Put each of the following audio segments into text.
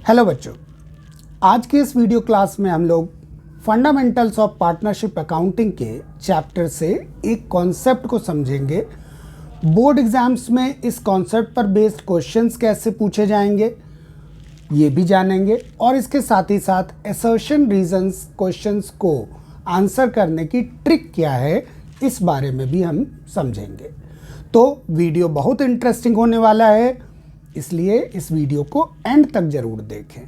Hello बच्चों, आज के इस वीडियो क्लास में हम लोग फंडामेंटल्स ऑफ पार्टनरशिप अकाउंटिंग के चैप्टर से एक कॉन्सेप्ट को समझेंगे। बोर्ड एग्जाम्स में इस कॉन्सेप्ट पर बेस्ड क्वेश्चंस कैसे पूछे जाएंगे ये भी जानेंगे, और इसके साथ ही साथ असर्शन रीजंस क्वेश्चंस को आंसर करने की ट्रिक क्या है इस बारे में भी हम समझेंगे। तो वीडियो बहुत इंटरेस्टिंग होने वाला है, इसलिए इस वीडियो को एंड तक ज़रूर देखें।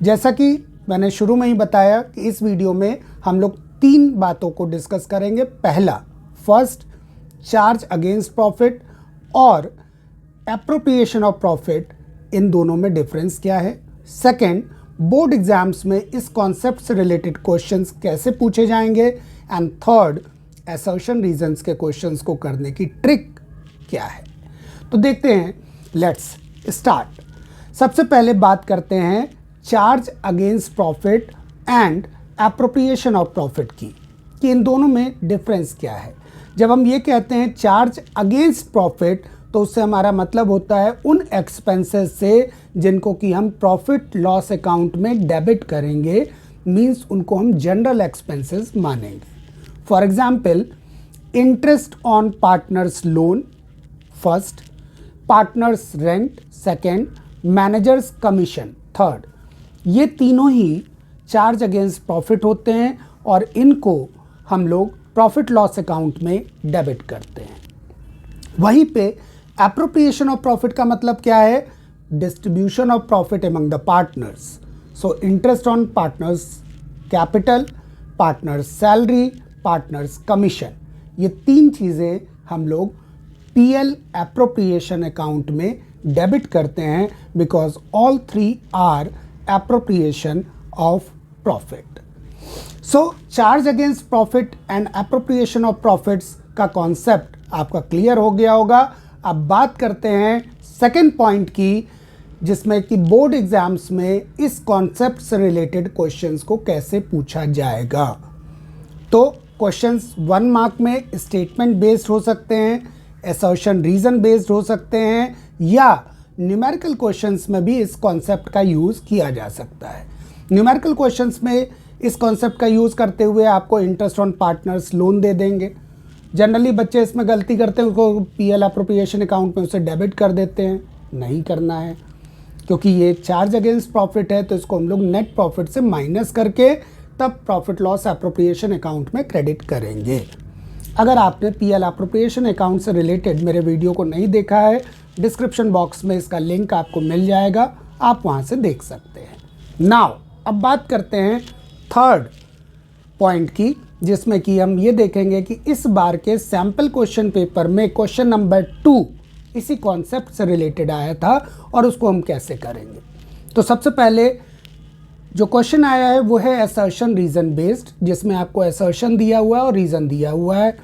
जैसा कि मैंने शुरू में ही बताया कि इस वीडियो में हम लोग 3 बातों को डिस्कस करेंगे। पहला, फर्स्ट, चार्ज अगेंस्ट प्रॉफिट और एप्रोप्रिएशन ऑफ प्रॉफिट, इन दोनों में डिफरेंस क्या है। सेकंड, बोर्ड एग्जाम्स में इस कॉन्सेप्ट से रिलेटेड क्वेश्चंस कैसे पूछे जाएंगे। एंड थर्ड, असर्शन रीजंस के क्वेश्चंस को करने की ट्रिक क्या है। तो देखते हैं, लेट्स स्टार्ट। सबसे पहले बात करते हैं charge against profit and appropriation of profit की, कि इन दोनों में डिफरेंस क्या है। जब हम ये कहते हैं चार्ज अगेंस्ट प्रॉफिट, तो उससे हमारा मतलब होता है उन एक्सपेंसेस से जिनको कि हम प्रॉफिट लॉस अकाउंट में डेबिट करेंगे, मींस उनको हम जनरल एक्सपेंसेस मानेंगे। For example, interest on partners loan first, partners rent second, managers commission third. ये तीनों ही चार्ज अगेंस्ट प्रॉफिट होते हैं और इनको हम लोग प्रॉफिट लॉस अकाउंट में डेबिट करते हैं। वहीं पे एप्रोप्रिएशन ऑफ प्रॉफिट का मतलब क्या है? Distribution of profit among the partners. So interest on partners capital, partners salary, partners commission, ये 3 चीज़ें हम लोग पीएल एप्रोप्रिएशन अकाउंट में डेबिट करते हैं, because all 3 are appropriation of profit. So charge against profit and appropriation of profits का concept आपका clear हो गया होगा। अब बात करते हैं सेकेंड पॉइंट की, जिसमें कि बोर्ड एग्जाम्स में इस कॉन्सेप्ट से रिलेटेड क्वेश्चंस को कैसे पूछा जाएगा। तो क्वेश्चंस 1 मार्क में स्टेटमेंट बेस्ड हो सकते हैं, असर्शन रीजन बेस्ड हो सकते हैं, या न्यूमेरिकल क्वेश्चंस में भी इस कॉन्सेप्ट का यूज़ किया जा सकता है। न्यूमेरिकल क्वेश्चंस में इस कॉन्सेप्ट का यूज़ करते हुए आपको इंटरेस्ट ऑन पार्टनर्स लोन दे देंगे। जनरली बच्चे इसमें गलती करते हैं, उसको पीएल एप्रोप्रिएशन अकाउंट में उसे डेबिट कर देते हैं। नहीं करना है, क्योंकि ये चार्ज अगेंस्ट प्रॉफिट है, तो इसको हम लोग नेट प्रॉफिट से माइनस करके तब प्रॉफिट लॉस एप्रोप्रिएशन अकाउंट में क्रेडिट करेंगे। अगर आपने पीएल एप्रोप्रिएशन अकाउंट से रिलेटेड मेरे वीडियो को नहीं देखा है, डिस्क्रिप्शन बॉक्स में इसका लिंक आपको मिल जाएगा, आप वहां से देख सकते हैं। नाउ अब बात करते हैं थर्ड पॉइंट की, जिसमें कि हम ये देखेंगे कि इस बार के सैम्पल क्वेश्चन पेपर में क्वेश्चन नंबर 2 इसी कॉन्सेप्ट से रिलेटेड आया था और उसको हम कैसे करेंगे। तो सबसे पहले जो क्वेश्चन आया है वो है असर्शन रीजन बेस्ड, जिसमें आपको असर्शन दिया हुआ है और रीज़न दिया हुआ है।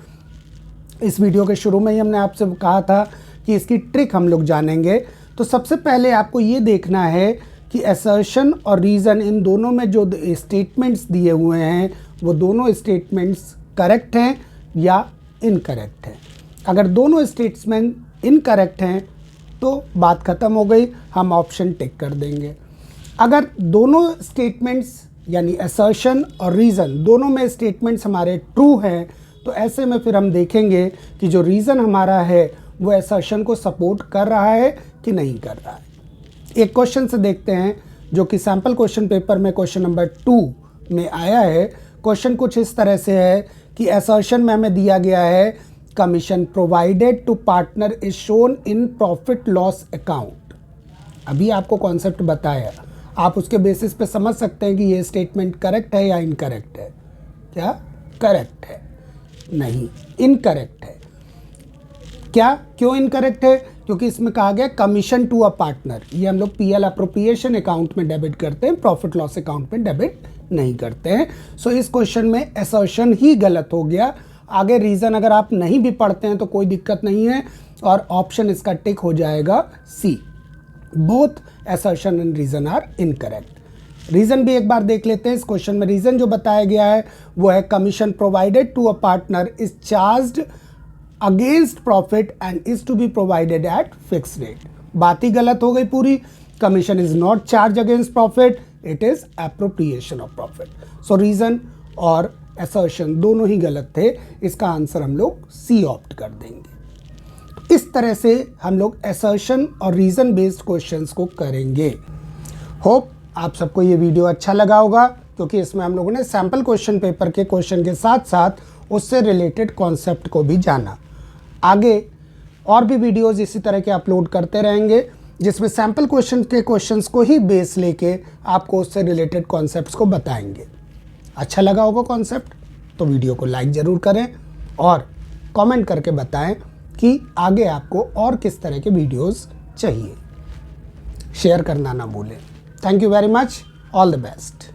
इस वीडियो के शुरू में ही हमने आपसे कहा था कि इसकी ट्रिक हम लोग जानेंगे। तो सबसे पहले आपको ये देखना है कि असर्शन और रीज़न, इन दोनों में जो स्टेटमेंट्स दिए हुए हैं वो दोनों स्टेटमेंट्स करेक्ट हैं या इनकरेक्ट हैं। अगर दोनों स्टेटमेंट इनकरेक्ट हैं तो बात ख़त्म हो गई, हम ऑप्शन टिक कर देंगे। अगर दोनों स्टेटमेंट्स यानी असर्शन और रीज़न दोनों में स्टेटमेंट्स हमारे ट्रू हैं, तो ऐसे में फिर हम देखेंगे कि जो रीज़न हमारा है वो असर्शन को सपोर्ट कर रहा है कि नहीं कर रहा है। एक क्वेश्चन से देखते हैं जो कि सैम्पल क्वेश्चन पेपर में क्वेश्चन नंबर 2 में आया है। क्वेश्चन कुछ इस तरह से है कि असर्शन में हमें दिया गया है commission provided to partner is shown in profit loss account. अभी आपको कॉन्सेप्ट बताया, आप उसके बेसिस पे समझ सकते हैं कि ये स्टेटमेंट करेक्ट है या इनकरेक्ट है। क्या करेक्ट है? नहीं, इनकरेक्ट है। क्या, क्यों इनकरेक्ट है? क्योंकि इसमें कहा गया कमीशन टू अ पार्टनर, ये हम लोग पीएल एप्रोप्रिएशन अकाउंट में डेबिट करते हैं, प्रॉफिट लॉस अकाउंट में डेबिट नहीं करते हैं। सो इस क्वेश्चन में असर्शन ही गलत हो गया। आगे रीज़न अगर आप नहीं भी पढ़ते हैं तो कोई दिक्कत नहीं है, और ऑप्शन इसका टिक हो जाएगा C. Both assertion and reason are incorrect. Reason भी एक बार देख लेते हैं। इस क्वेश्चन में रीज़न जो बताया गया है वो है commission provided to a partner is charged against profit and is to be provided at fix rate. बात ही गलत हो गई पूरी, commission is not charge against profit, it is appropriation of profit. So reason और असर्शन दोनों ही गलत थे, इसका आंसर हम लोग सी ऑप्ट कर देंगे। इस तरह से हम लोग असर्शन और रीजन बेस्ड क्वेश्चंस को करेंगे। होप आप सबको ये वीडियो अच्छा लगा होगा, क्योंकि इसमें हम लोगों ने सैम्पल क्वेश्चन पेपर के क्वेश्चन के साथ साथ उससे रिलेटेड कॉन्सेप्ट को भी जाना। आगे और भी वीडियोस इसी तरह के अपलोड करते रहेंगे, जिसमें सैम्पल क्वेश्चन के क्वेश्चंस को ही बेस लेके आपको उससे रिलेटेड कॉन्सेप्ट्स को बताएंगे। अच्छा लगा होगा कॉन्सेप्ट तो वीडियो को लाइक ज़रूर करें और कमेंट करके बताएं कि आगे आपको और किस तरह के वीडियोस चाहिए। शेयर करना ना भूलें। Thank you very much, all the best.